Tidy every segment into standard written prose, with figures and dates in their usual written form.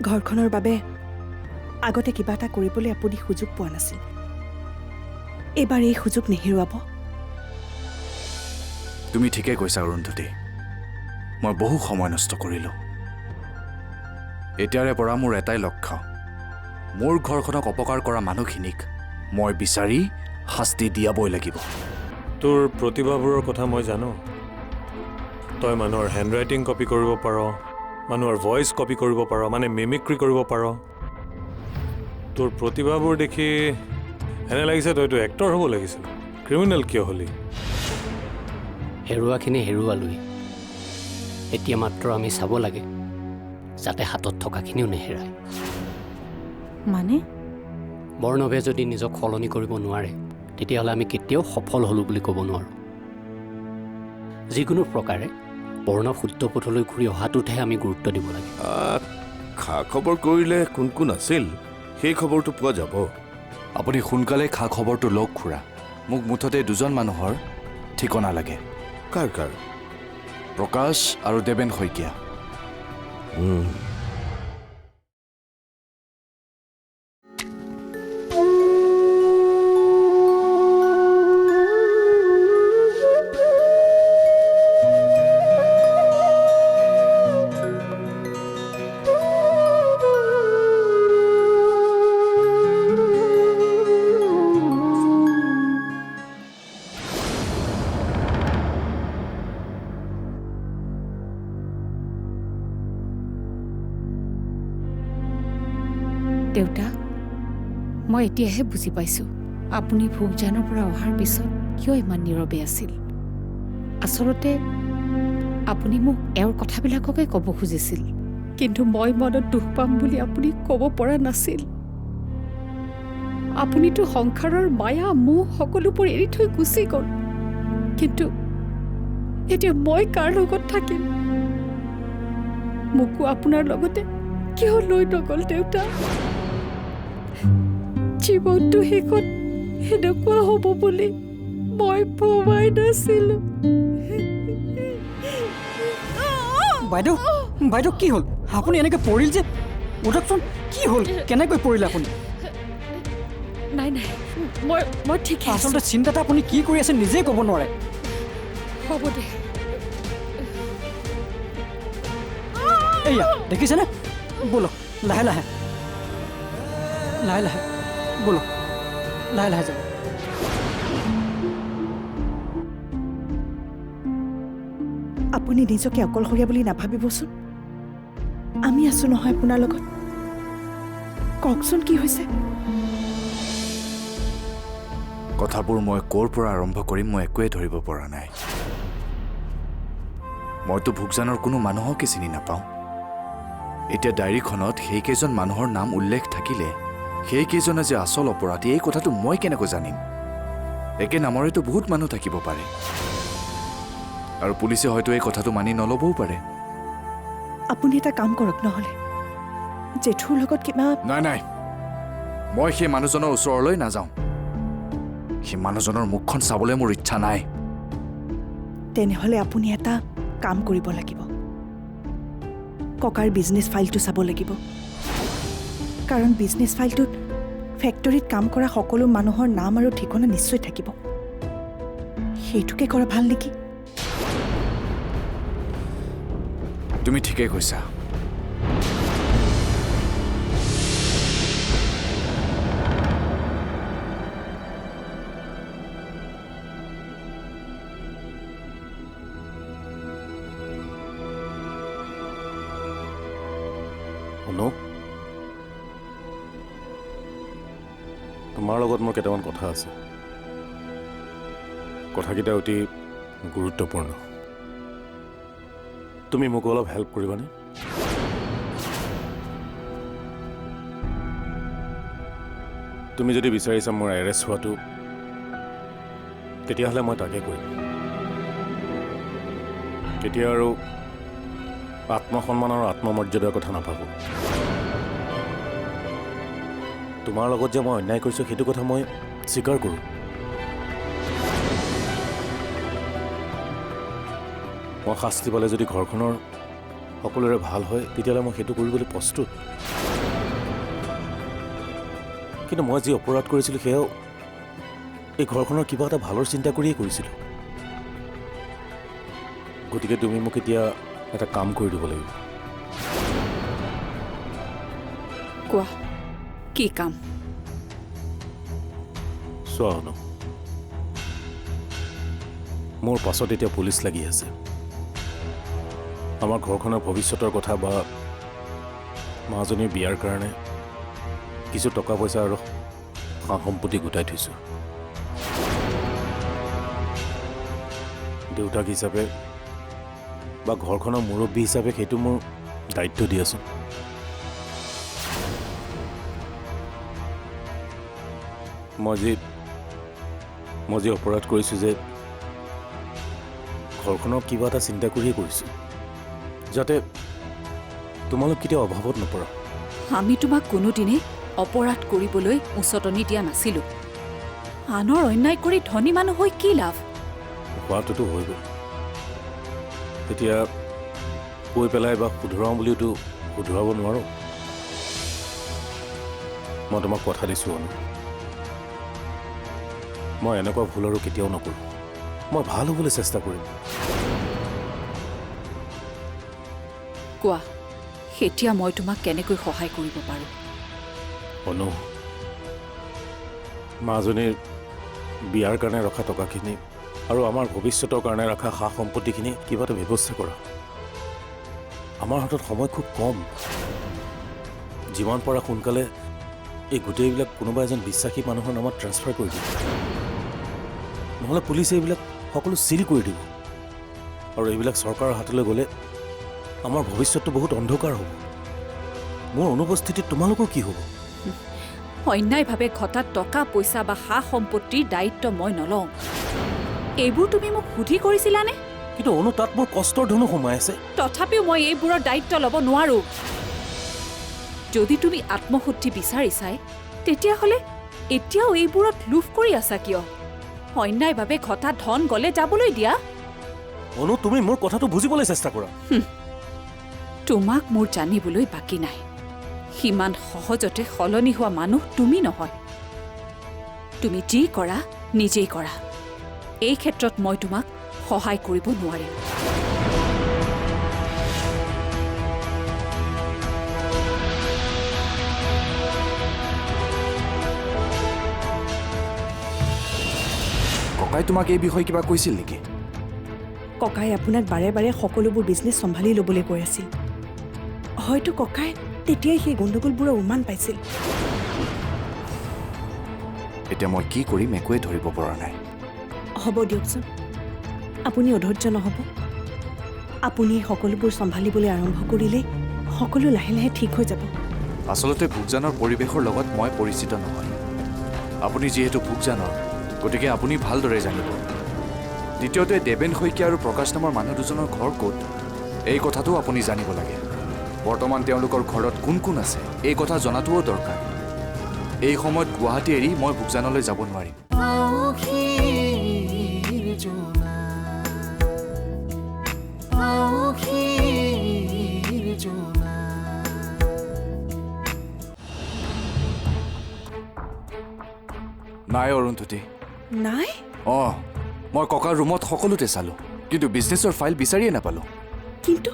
ঘৰখনৰ বাবে আগতে কিবা এটা কৰিবলৈ আপুনি সুযোগ পোৱা নাছিল। এইবাৰ এই সুযোগ নেহেৰুৱাব। তুমি ঠিকে কৈছা অৰুন্ধতী, মই বহু সময় নষ্ট কৰিলোঁ। এতিয়াৰে পৰা মোৰ এটাই লক্ষ্য, মোৰ ঘৰখনক অপকাৰ কৰা মানুহখিনিক মই বিচাৰি শাস্তি দিয়াবই লাগিব। তোৰ প্ৰতিভাবোৰৰ কথা মই জানো। তই মানুহৰ হেণ্ডৰাইটিং কপি কৰিব পাৰ, মানুহৰ ভইচ কপি কৰিব পাৰ, মানে মিমিক্ৰি কৰিব পাৰ। তোৰ প্ৰতিভাবোৰ দেখি এনে লাগিছে তইতো এক্টৰ হ'ব লাগিছিল। ক্ৰিমিনেল কিয় হলি? হেৰুৱাখিনি হেৰুৱালোৱেই। এতিয়া মাত্ৰ আমি চাব লাগে যাতে হাতত থকাখিনিও নেহেৰায়। মানে বৰ্ণৱে যদি নিজক সলনি কৰিব নোৱাৰে তেতিয়াহ'লে আমি কেতিয়াও সফল হ'লোঁ বুলি ক'ব নোৱাৰোঁ। যিকোনো প্ৰকাৰে বৰ্ণৱ শুদ্ধ পথলৈ ঘূৰি অহাটোতহে আমি গুৰুত্ব দিব লাগে। খা খবৰ কৰিলে কোন কোন আছিল সেই খবৰটো পোৱা যাব। আপুনি সোনকালে খা খবৰটো লওক খুৰা। মোক মুঠতে দুজন মানুহৰ ঠিকনা লাগে। কাৰ কাৰ? প্ৰকাশ আৰু দেৱেন শইকীয়া। দেউতা, মই এতিয়াহে বুজি পাইছোঁ আপুনি ভোগজানৰ পৰা অহাৰ পিছত কিয় ইমান নীৰৱে আছিল। আচলতে আপুনি মোক এওঁৰ কথাবিলাককে ক'ব খুজিছিল, কিন্তু মই মনত দুখ পাম বুলি আপুনি ক'ব পৰা নাছিল। আপুনিতো সংসাৰৰ মায়া মোহ সকলোবোৰ এৰি থৈ গুচি গ'ল, কিন্তু এতিয়া মই কাৰ লগত থাকিম? মোকো আপোনাৰ লগতে কিয় লৈ নগ'ল দেউতা? জীৱনটো শেষত সেনেকুৱা হ'ব বুলি মই ভবাই নাছিলোঁ। বাইদেউ, বাইদেউ কি হ'ল? আপুনি এনেকৈ পৰিল যে? উঠকচোন, কি হ'ল? কেনেকৈ পৰিলে আপুনি? নাই নাই, মই ঠিকে আছোঁ। আচলতে চিন্তাটা আপুনি কি কৰি আছে নিজেই ক'ব নোৱাৰে। হ'ব দে। এয়া দেখিছেনে? ব'লক লাহে লাহে লাহে লাহে ব'লক, লাহে লাহে যাব। আপুনি নিজকে অকলশৰীয়া বুলি নাভাবিবচোন। আমি আছোঁ নহয় আপোনাৰ লগত। কওকচোন কি হৈছে? কথাবোৰ মই ক'ৰ পৰা আৰম্ভ কৰিম মই একোৱে ধৰিব পৰা নাই। মইতো ভোগজানৰ কোনো মানুহকে চিনি নাপাওঁ। এতিয়া ডায়েৰীখনত সেইকেইজন মানুহৰ নাম উল্লেখ থাকিলে সেইকেইজনে যে আচল অপৰাধী এই কথাটো মই কেনেকৈ জানিম? একে নামৰেতো বহুত মানুহ থাকিব পাৰে, আৰু পুলিচে হয়তো এই কথাটো মানি নল'বও পাৰে। আপুনি এটা কাম কৰক নহ'লে, জেঠুৰ লগত কিবা... নাই নাই, মই সেই মানুহজনৰ ওচৰলৈ নাযাওঁ। সেই মানুহজনৰ মুখখন চাবলৈ মোৰ ইচ্ছা নাই। তেনেহ'লে আপুনি এটা কাম কৰিব লাগিব, ককাৰ বিজনেছ ফাইলটো চাব লাগিব। কাৰণ বিজনেছ ফাইলটোত ফেক্টৰীত কাম কৰা সকলো মানুহৰ নাম আৰু ঠিকনা নিশ্চয় থাকিব। সেইটোকে কৰা ভাল নেকি? তুমি ঠিকেই কৈছা। শুনো, তোমাৰ লগত মোৰ কেইটামান কথা আছে। কথাকেইটা অতি গুৰুত্বপূৰ্ণ। তুমি মোক অলপ হেল্প কৰিবানে? তুমি যদি বিচাৰিছা মোৰ এৰেষ্ট হোৱাটো, তেতিয়াহ'লে মই তাকে কৰিম। তেতিয়া আৰু আত্মসন্মান আৰু আত্মমৰ্যাদাৰ কথা নাভাবোঁ। তোমাৰ লগত যে মই অন্যায় কৰিছোঁ সেইটো কথা মই স্বীকাৰ কৰোঁ। মই শাস্তি পালে যদি ঘৰখনৰ সকলোৰে ভাল হয় তেতিয়াহ'লে মই সেইটো কৰিবলৈ প্ৰস্তুত। কিন্তু মই যি অপৰাধ কৰিছিলোঁ সেয়াও এই ঘৰখনৰ কিবা এটা ভালৰ চিন্তা কৰিয়েই কৰিছিলোঁ। গতিকে তুমি মোক এতিয়া এটা কাম কৰি দিব লাগিব। কোৱা কি কাম? চোৱা অনু, মোৰ পাছত এতিয়া পুলিচ লাগি আছে। আমাৰ ঘৰখনৰ ভৱিষ্যতৰ কথা বা মাজনীৰ বিয়াৰ কাৰণে কিছু টকা পইচা আৰু সা সম্পত্তি গোটাই থৈছোঁ। দেউতাক হিচাপে বা ঘৰখনৰ মুৰব্বী হিচাপে সেইটো মোৰ দায়িত্ব দিয়াচোন। মই যি অপৰাধ কৰিছোঁ যে ঘৰখনৰ কিবা এটা চিন্তা কৰিয়ে কৰিছোঁ, যাতে তোমালোক কেতিয়াও অভাৱত নপৰা। আমি তোমাক কোনোদিনে অপৰাধ কৰিবলৈ উচতনি দিয়া নাছিলো। আনৰ অন্যায় কৰি ধনী মানুহ হৈ কি লাভ? হোৱাটোতো হৈ গ'ল, এতিয়া কৈ পেলাই বা শুধৰাওঁ বুলিওতো শুধৰাব নোৱাৰোঁ। মই তোমাক কথা দিছোঁ অনু, মই এনেকুৱা ভুল আৰু কেতিয়াও নকৰোঁ। মই ভাল হ'বলৈ চেষ্টা কৰিম। কোৱা, এতিয়া মই তোমাক কেনেকৈ সহায় কৰিব পাৰোঁ? অনু, মাজনীৰ বিয়াৰ কাৰণে ৰখা টকাখিনি আৰু আমাৰ ভৱিষ্যতৰ কাৰণে ৰখা সা সম্পত্তিখিনি কিবা এটা ব্যৱস্থা কৰা। আমাৰ হাতত সময় খুব কম। যিমান পৰা সোনকালে এই গোটেইবিলাক কোনোবা এজন বিশ্বাসী মানুহৰ নামত ট্ৰান্সফাৰ কৰি দিব, নহ'লে পুলিচে এইবিলাক সকলো চিল কৰি দিব। আৰু এইবিলাক চৰকাৰৰ হাতলৈ গ'লে আমাৰ ভৱিষ্যতটো বহুত অন্ধকাৰ হ'ব। মোৰ অনুপস্থিতিত তোমালোকৰ কি হ'ব? অন্যায়ভাৱে ঘটা টকা পইচা বা সা সম্পত্তিৰ দায়িত্ব মই নলওঁ। এইবোৰ তুমি মোক সুধি কৰিছিলানে? কিন্তু অনু, তাত মোৰ কষ্টৰ ধনো সোমাই আছে। তথাপিও মই এইবোৰৰ দায়িত্ব ল'ব নোৱাৰো। যদি তুমি আত্মশুদ্ধি বিচাৰিছাই, তেতিয়াহ'লে এতিয়াও এইবোৰত লোভ কৰি আছা কিয়? অন্যায়ভাৱে ঘটা ধন গ'লে যাবলৈ দিয়া। অনু, তুমি মোৰ কথাটো বুজিবলৈ চেষ্টা কৰা। তোমাক মোৰ জানিবলৈ বাকী নাই। সিমান সহজতে সলনি হোৱা মানুহ তুমি নহয়। তুমি যি কৰা নিজেই কৰা। এই ক্ষেত্ৰত মই তোমাক সহায় কৰিব নোৱাৰিম। ককাই তোমাক এই বিষয়ে কিবা কৈছিল নেকি? ককাই আপোনাক বাৰে বাৰে সকলোবোৰ বিজনেছ চম্ভালি ল'বলৈ কৈ আছিল। হয়তো ককাই তেতিয়াই সেই গণ্ডগোলবোৰৰ উমান পাইছিল। এতিয়া মই কি কৰিম একোৱে ধৰিব পৰা নাই। হ'ব দিয়কচোন, আপুনি অধৈৰ্য নহ'ব। আপুনি সকলোবোৰ চম্ভালিবলৈ আৰম্ভ কৰিলেই সকলো লাহে লাহে ঠিক হৈ যাব। আচলতে ভোগজানৰ পৰিৱেশৰ লগত মই পৰিচিত নহয়। আপুনি যিহেতু ভোগজানৰ, গতিকে আপুনি ভালদৰে জানিব। দ্বিতীয়তে, দেৱেন শইকীয়া আৰু প্ৰকাশ নামৰ মানুহ দুজনৰ ঘৰ ক'ত, এই কথাটো আপুনি জানিব লাগে। বৰ্তমান তেওঁলোকৰ ঘৰত কোন কোন আছে, এই কথা জনাটোও দৰকাৰ। এই সময়ত গুৱাহাটী এৰি মই ভোগজানলৈ যাব নোৱাৰিম। নাই অৰুন্ধতী, নাই? অঁ, মই ককাৰ ৰুমত সকলোতে চালোঁ, কিন্তু বিজনেছৰ ফাইল বিচাৰিয়ে নাপালোঁ। কিন্তু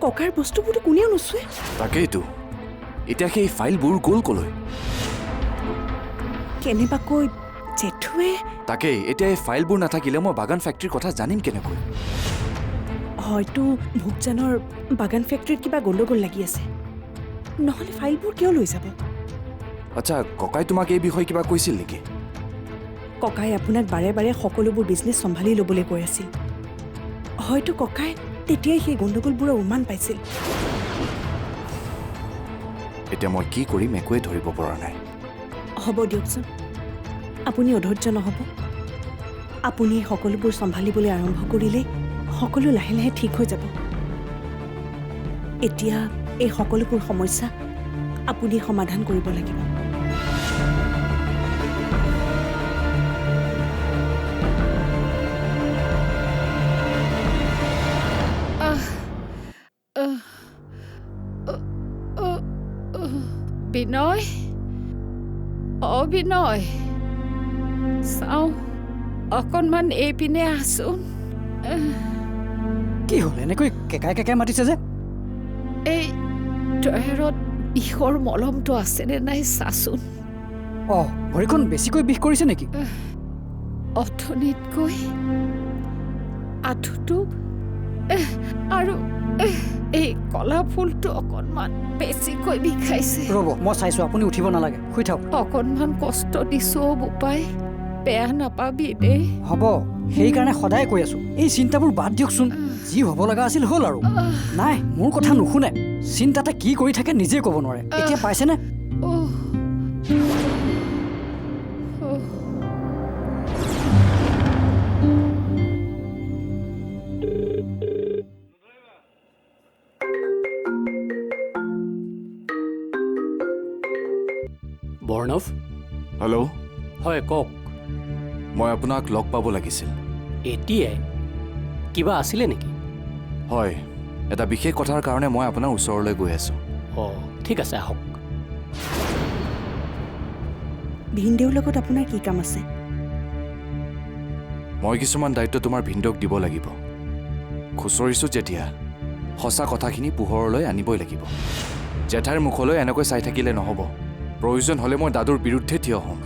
ককাৰ বস্তুবোৰতো কোনেও নোচোৱে। তাকেইতো, এতিয়া সেই ফাইলবোৰ গ'ল ক'লৈ? কেনেবাকৈ জেঠুৱে? তাকেই, এতিয়া এই ফাইলবোৰ নাথাকিলে মই বাগান ফেক্টৰীৰ কথা জানিম কেনেকৈ? হয়তো ভোগজানৰ বাগান ফেক্টৰীত কিবা গণ্ডগোল লাগি আছে, নহ'লে ফাইলবোৰ কিয় লৈ যাব? আচ্ছা, ককাই তোমাক এই বিষয়ে কিবা কৈছিল নেকি? ককাই আপোনাক বাৰে বাৰে সকলোবোৰ বিজনেছ চম্ভালি ল'বলৈ কৈ আছিল। হয়তো ককাই তেতিয়াই সেই গণ্ডগোলবোৰৰ উমান পাইছিল। এতিয়া মই কি কৰিম একোৱে ধৰিব পৰা নাই। হ'ব দিয়কচোন, আপুনি অধৈৰ্য নহ'ব। আপুনি সকলোবোৰ চম্ভালিবলৈ আৰম্ভ কৰিলেই সকলো লাহে লাহে ঠিক হৈ যাব। এতিয়া এই সকলোবোৰ সমস্যা আপুনি সমাধান কৰিব লাগিব। বিনয় বিনয় চাওঁ অকণমান এইপিনে আছোন কি হ'ল এনেকৈ কেকাই কেকাই মাতিছে যে এই ট্ৰয়েৰত বিষৰ মলমটো আছেনে নাই চাচোন অঁ ভৰিখন বেছিকৈ বিষ কৰিছে নেকি অথনিতকৈ আঁঠুটো আৰু এই কলা ফুলটো অকণমান বেছিকৈ বিষাইছে ৰ'ব মই চাইছোঁ আপুনি উঠিব নালাগে শুই থাকক অকণমান কষ্ট দিছোঁ বোপাই বেয়া নাপাবি দেই হ'ব সেইকাৰণে সদায় কৈ আছোঁ এই চিন্তাবোৰ বাদ দিয়কচোন যি হ'ব লগা আছিল হ'ল আৰু নাই মোৰ কথা নুশুনে চিন্তাতে কি কৰি থাকে নিজে ক'ব নোৱাৰে এতিয়া পাইছেনে বৰ্ণৱ হেল্ল' হয় কওক মই আপোনাক লগ পাব লাগিছিল এতিয়াই কিবা আছিলে নেকি হয় এটা বিশেষ কথাৰ কাৰণে মই আপোনাৰ ওচৰলৈ গৈ আছোঁ অঁ ঠিক আছে আহক ভিনদেউৰ লগত আপোনাৰ কি কাম আছে মই কিছুমান দায়িত্ব তোমাৰ ভিনদেউক দিব লাগিব খুচৰিছোঁ যেতিয়া সঁচা কথাখিনি পোহৰলৈ আনিবই লাগিব জেঠাইৰ মুখলৈ এনেকৈ চাই থাকিলে নহ'ব প্ৰয়োজন হ'লে মই দাদুৰ বিৰুদ্ধে থিয় হ'ম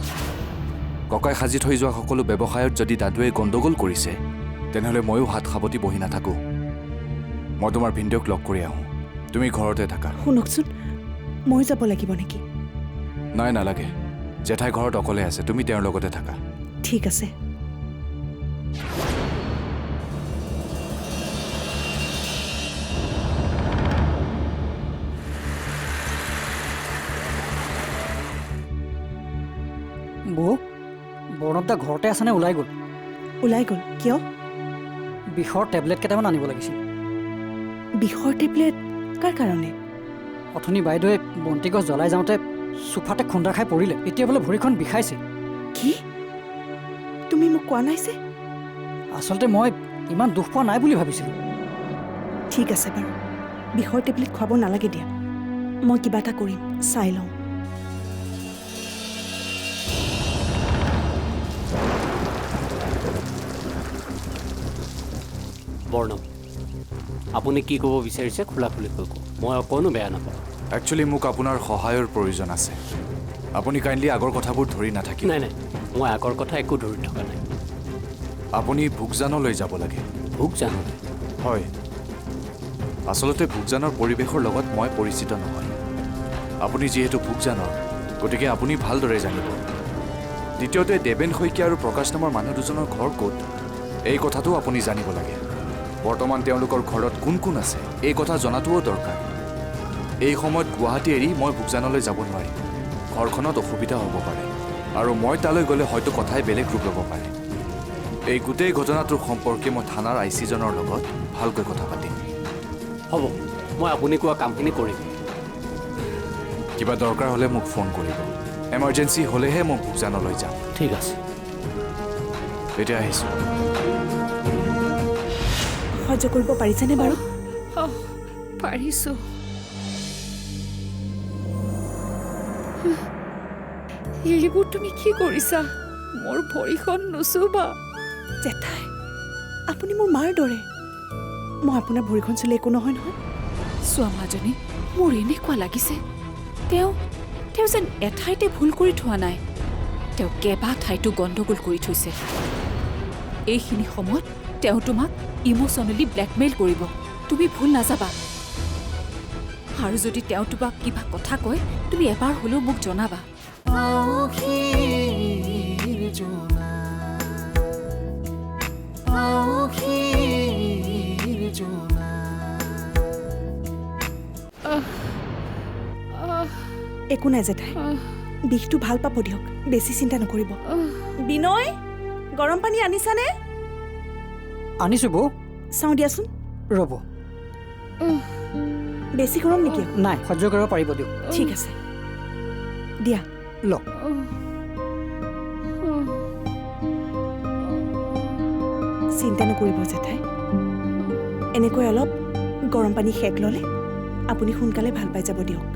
ককাই সাজি থৈ যোৱা সকলো ব্যৱসায়ত যদি দাদুৱে গণ্ডগোল কৰিছে তেনেহ'লে ময়ো হাত সাৱটি বহি নাথাকোঁ মই তোমাৰ ভিনদেউক লগ কৰি আহোঁ তুমি ঘৰতে থাকা শুনকচোন মই যাব লাগিব নেকি নাই নালাগে জেঠাই ঘৰত অকলে আছে তুমি তেওঁৰ লগতে থাকা ঠিক আছে বৌ বৰ্ণৱদা ঘৰতে আছেনে ওলাই গ'ল ওলাই গ'ল কিয় বিষৰ টেবলেট কেইটামান আনিব লাগিছিল বিষৰ টেবলেট কাৰ কাৰণে অথনি বাইদেৱে বন্তি গছ জ্বলাই যাওঁতে চোফাতে খুন্দা খাই পৰিলে এতিয়া বোলে ভৰিখন বিষাইছে কি তুমি মোক কোৱা নাই যে আচলতে মই ইমান দুখ পোৱা নাই বুলি ভাবিছিলোঁ ঠিক আছে বাৰু বিষৰ টেবলেট খুৱাব নালাগে দিয়া মই কিবা এটা কৰিম চাই লওঁ বৰ্ণৱ আপুনি কি ক'ব বিচাৰিছে খোলাখুলিকৈ কওক মই অকণো বেয়া নাপাওঁ একচুৱেলি মোক আপোনাৰ সহায়ৰ প্ৰয়োজন আছে আপুনি কাইণ্ডলি আগৰ কথাবোৰ ধৰি নাথাকিব নাই নাই মই আগৰ কথা একো ধৰি থকা নাই আপুনি ভোগজানলৈ যাব লাগে ভোক জানো হয় আচলতে ভোগজানৰ পৰিৱেশৰ লগত মই পৰিচিত নহয় আপুনি যিহেতু ভোগজানৰ গতিকে আপুনি ভালদৰে জানিব দ্বিতীয়তে দেৱেন শইকীয়া আৰু প্ৰকাশ নামৰ মানুহ দুজনৰ ঘৰ ক'ত এই কথাটো আপুনি জানিব লাগে বৰ্তমান তেওঁলোকৰ ঘৰত কোন কোন আছে এই কথা জনাটোও দৰকাৰ এই সময়ত গুৱাহাটী এৰি মই ভোগজানলৈ যাব নোৱাৰিম ঘৰখনত অসুবিধা হ'ব পাৰে আৰু মই তালৈ গ'লে হয়তো কথাই বেলেগ ৰূপ ল'ব পাৰে এই গোটেই ঘটনাটোৰ সম্পৰ্কে মই থানাৰ আইচিজনৰ লগত ভালকৈ কথা পাতিম হ'ব মই আপুনি কোৱা কামখিনি কৰিম কিবা দৰকাৰ হ'লে মোক ফোন কৰিব এমাৰ্জেঞ্চি হ'লেহে মই ভোগজানলৈ যাম ঠিক আছে এতিয়া আহিছোঁ সহ্য কৰিব পাৰিছেনে বাৰু পাৰিছোঁ এইবোৰ তুমি কি কৰিছা মোৰ ভৰিখন নুচুবা জেঠাই আপুনি মোৰ মাৰ দৰে মই আপোনাৰ ভৰিখন চুলে একো নহয় নহয় চোৱা মাজনী মোৰ এনেকুৱা লাগিছে তেওঁ যেন এঠাইতে ভুল কৰি থোৱা নাই তেওঁ কেইবা ঠাইতো গণ্ডগোল কৰি থৈছে এইখিনি সময়ত তেওঁ তোমাক ইম'চনেলি ব্লেকমেইল কৰিব তুমি ভুল নাযাবা আৰু যদি তেওঁ তোমাক কিবা কথা কয় তুমি এবাৰ হ'লেও মোক জনাবা একো নাই জেঠাই বিষটো ভাল পাব দিয়ক বেছি চিন্তা নকৰিব বিনয় গৰম পানী আনিছানে আনিছোঁ বৌ চাওঁ দিয়াচোন ৰ'ব বেছি গৰম নেকি নাই সহ্য কৰিব পাৰিব দিয়ক ঠিক আছে দিয়া লওক চিন্তা নকৰিব জেঠাই এনেকৈ অলপ গৰম পানী সেক ল'লে আপুনি সোনকালে ভাল পাই যাব দিয়ক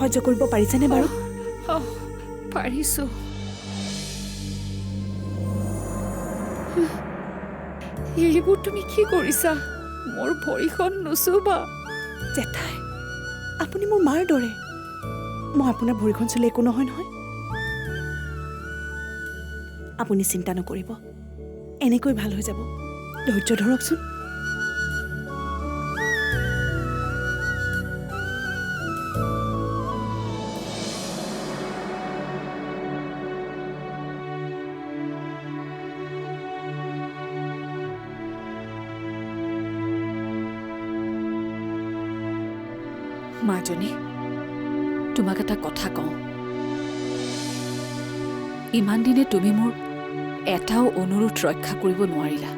সহ্য কৰিব পাৰিছেনে বাৰু? পাৰিছো। এইবোৰ তুমি কি কৰিছা? মোৰ ভৰিখন নুচুবা। জেঠাই, আপুনি মোৰ মাৰ দৰে। মই আপোনাৰ ভৰিখন চুলে একো নহয় নহয়। আপুনি চিন্তা নকৰিব, এনেকৈ ভাল হৈ যাব। ধৈৰ্য ধৰকচোন। মাজনী, তোমাক এটা কথা কওঁ। ইমান দিনে তুমি মোৰ এটাও অনুৰোধ ৰক্ষা কৰিব নোৱাৰিলা।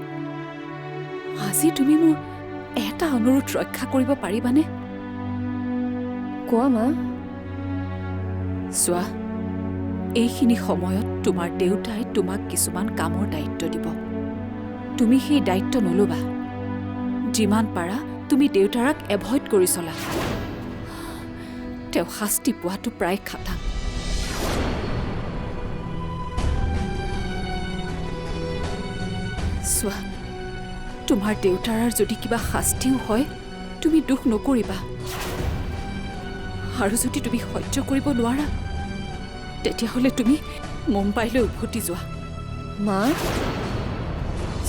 আজি তুমি মোৰ এটা অনুৰোধ ৰক্ষা কৰিব পাৰিবানে? কোৱা মা। চোৱা, এইখিনি সময়ত তোমাৰ দেউতাই তোমাক কিছুমান কামৰ দায়িত্ব দিব। তুমি সেই দায়িত্ব নল'বা। যিমান পাৰা তুমি দেউতাৰাক এভইড কৰি চলা। তেওঁ শাস্তি পোৱাটো প্ৰায় খাটাং। চোৱা, তোমাৰ দেউতাৰ যদি কিবা শাস্তিও হয়, তুমি দুখ নকৰিবা। আৰু যদি তুমি সহ্য কৰিব নোৱাৰা, তেতিয়াহ'লে তুমি মুম্বাইলৈ উভতি যোৱা। মা,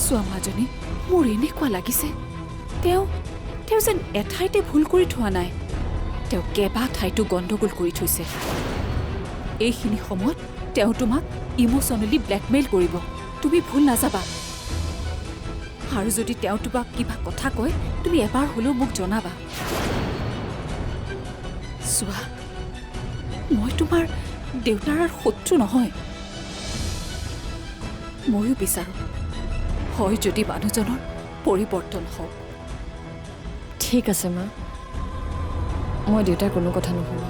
চোৱা মাজনী, মোৰ এনেকুৱা লাগিছে তেওঁ যেন এঠাইতে ভুল কৰি থোৱা নাই। তেওঁ কেইবা ঠাইতো গণ্ডগোল কৰি থৈছে। এইখিনি সময়ত তেওঁ তোমাক ইম'চনেলি ব্লেকমেইল কৰিব। তুমি ভুল নাযাবা। আৰু যদি তেওঁ তোমাক কিবা কথা কয়, তুমি এবাৰ হ'লেও মোক জনাবা। চোৱা, মই তোমাৰ দেউতাৰ শত্ৰু নহয়। ময়ো বিচাৰোঁ হয় যদি মানুহজনৰ পৰিৱৰ্তন হওক। ঠিক আছে মা, মই দেউতাৰ কোনো কথা নুশুনো।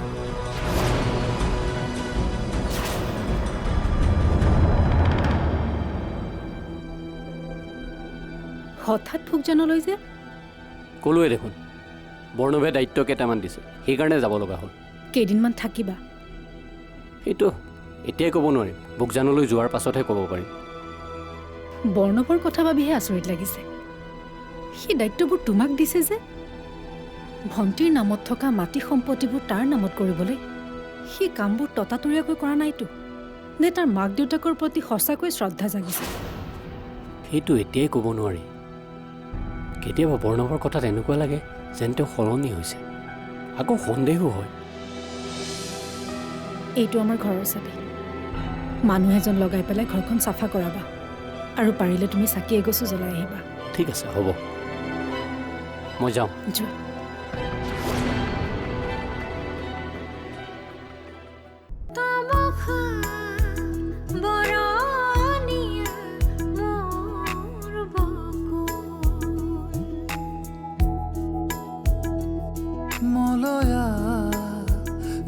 হঠাৎ ভোগজনলৈ যে ক'লোৱে দেখোন, বৰ্ণৱে দায়িত্ব কেইটামান দিছে, সেইকাৰণে যাব লগা হ'ল। কেইদিনমান থাকিবা? সেইটো এতিয়াই ক'ব নোৱাৰিম, ভোগজানলৈ যোৱাৰ পাছতহে ক'ব পাৰিম। বৰ্ণৱৰ কথা ভাবিহে আচৰিত লাগিছে। সি দায়িত্ববোৰ তোমাক দিছে যে, ভণ্টিৰ নামত থকা মাটি সম্পত্তিবোৰ তাৰ নামত কৰিবলৈ সি কামবোৰ ততাতৰীয়াকৈ কৰা নাইতো, নে তাৰ মাক দেউতাকৰ প্ৰতি সঁচাকৈ শ্ৰদ্ধা জাগিছে? সেইটো এতিয়াই ক'ব নোৱাৰি। কেতিয়াবা বৰ্ণৱৰ কথাত এনেকুৱা লাগে যেন তেওঁ সলনি হৈছে, আকৌ সন্দেহো হয়। এইটো আমাৰ ঘৰৰ চাবি। মানুহ এজন লগাই পেলাই ঘৰখন চাফা কৰাবা, আৰু পাৰিলে তুমি চাকি এগছো জ্বলাই আহিবা। ঠিক আছে, হ'ব, মই যাওঁ। যোৱা। মলয়া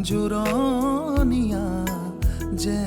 জোৰণীয়া যে